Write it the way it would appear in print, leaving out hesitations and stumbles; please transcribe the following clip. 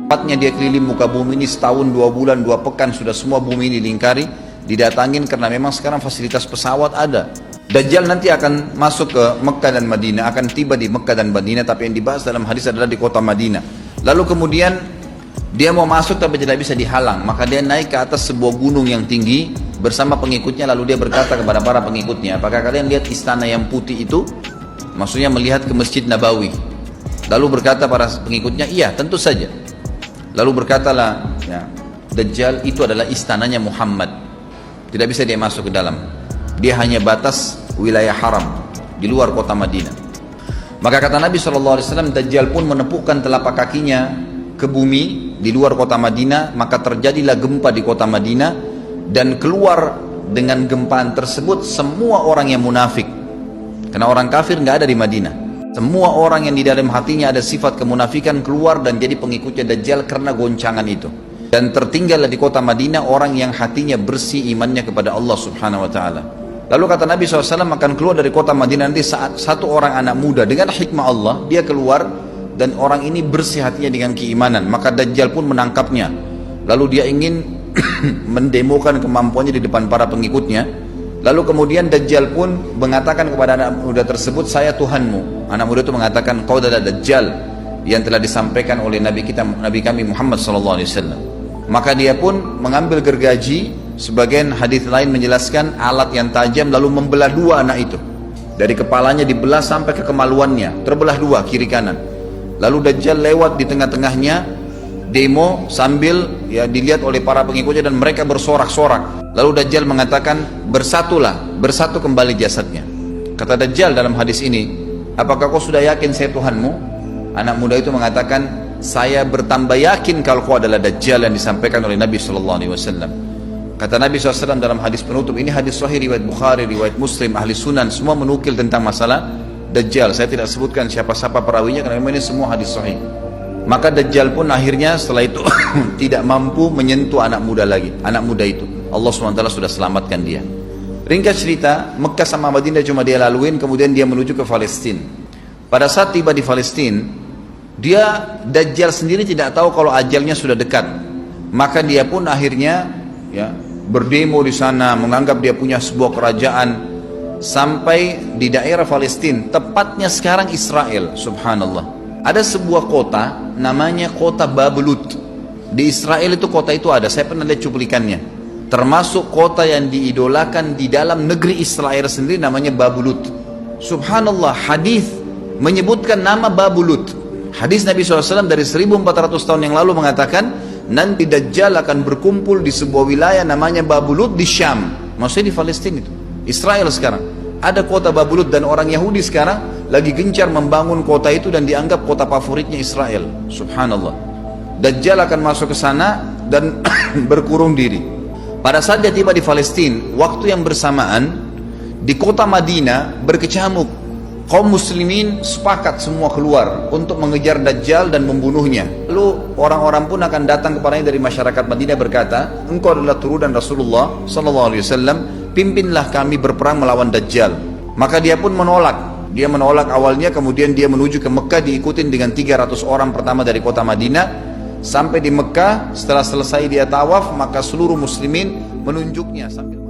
Tepatnya dia keliling muka bumi ini setahun, 2 bulan, 2 pekan, sudah semua bumi ini dilingkari, didatangin karena memang sekarang fasilitas pesawat ada. Dajjal nanti akan masuk ke Mekah dan Madinah, akan tiba di Mekah dan Madinah, tapi yang dibahas dalam hadis adalah di kota Madinah. Lalu kemudian dia mau masuk tapi tidak bisa dihalang, maka dia naik ke atas sebuah gunung yang tinggi bersama pengikutnya, lalu dia berkata kepada para pengikutnya, apakah kalian lihat istana yang putih itu? Maksudnya melihat ke Masjid Nabawi. Lalu berkata para pengikutnya, iya tentu saja. Lalu berkatalah, ya, Dajjal itu adalah istananya Muhammad, tidak bisa dia masuk ke dalam, dia hanya batas wilayah haram di luar kota Madinah. Maka kata Nabi SAW, Dajjal pun menepukkan telapak kakinya ke bumi di luar kota Madinah, maka terjadilah gempa di kota Madinah, dan keluar dengan gempaan tersebut semua orang yang munafik, karena orang kafir nggak ada di Madinah. Semua orang yang di dalam hatinya ada sifat kemunafikan keluar dan jadi pengikutnya Dajjal karena goncangan itu. Dan tertinggallah di kota Madinah orang yang hatinya bersih imannya kepada Allah Subhanahu Wa Taala. Lalu kata Nabi SAW, akan keluar dari kota Madinah nanti saat satu orang anak muda dengan hikmah Allah, dia keluar dan orang ini bersih hatinya dengan keimanan, maka Dajjal pun menangkapnya. Lalu dia ingin mendemokan kemampuannya di depan para pengikutnya. Lalu kemudian Dajjal pun mengatakan kepada anak muda tersebut, saya Tuhanmu. Anak muda itu mengatakan, kau adalah Dajjal yang telah disampaikan oleh Nabi kami Muhammad SAW. Maka dia pun mengambil gergaji, sebagian hadis lain menjelaskan alat yang tajam, lalu membelah dua anak itu. Dari kepalanya dibelah sampai ke kemaluannya, terbelah dua kiri kanan. Lalu Dajjal lewat di tengah-tengahnya, demo sambil ya dilihat oleh para pengikutnya dan mereka bersorak-sorak. Lalu Dajjal mengatakan, bersatulah, bersatu kembali jasadnya. Kata Dajjal dalam hadis ini, apakah kau sudah yakin saya Tuhanmu? Anak muda itu mengatakan, saya bertambah yakin kalau kau adalah Dajjal yang disampaikan oleh Nabi SAW. Kata Nabi SAW dalam hadis penutup, ini hadis sahih riwayat Bukhari, riwayat Muslim, ahli sunan, semua menukil tentang masalah Dajjal. Saya tidak sebutkan siapa-siapa perawinya karena memang ini semua hadis sahih. Maka Dajjal pun akhirnya setelah itu tidak mampu menyentuh anak muda lagi. Anak muda itu Allah SWT sudah selamatkan dia. Ringkas cerita, Mekah sama Madinah cuma dia laluin, kemudian dia menuju ke Palestina. Pada saat tiba di Palestina, Dajjal sendiri tidak tahu kalau ajalnya sudah dekat. Maka dia pun akhirnya ya berdemo di sana, menganggap dia punya sebuah kerajaan sampai di daerah Palestina, tepatnya sekarang Israel. Subhanallah. Ada sebuah kota namanya kota Babulut. Di Israel itu kota itu ada, saya pernah lihat cuplikannya. Termasuk kota yang diidolakan di dalam negeri Israel sendiri namanya Babulut. Subhanallah, hadis menyebutkan nama Babulut. Hadis Nabi SAW dari 1400 tahun yang lalu mengatakan, nanti Dajjal akan berkumpul di sebuah wilayah namanya Babulut di Syam. Maksudnya di Palestina itu, Israel sekarang. Ada kota Babulut dan orang Yahudi sekarang lagi gencar membangun kota itu dan dianggap kota favoritnya Israel. Subhanallah. Dajjal akan masuk ke sana dan berkurung diri. Pada saat dia tiba di Palestina, waktu yang bersamaan di kota Madinah berkecamuk. Kaum muslimin sepakat semua keluar untuk mengejar Dajjal dan membunuhnya. Lalu orang-orang pun akan datang kepadanya dari masyarakat Madinah berkata, engkau adalah turunan Rasulullah SAW, pimpinlah kami berperang melawan Dajjal. Maka dia pun menolak. Dia menolak awalnya, kemudian dia menuju ke Mekah diikutin dengan 300 orang pertama dari kota Madinah. Sampai di Mekah, setelah selesai dia tawaf, maka seluruh muslimin menunjuknya sambil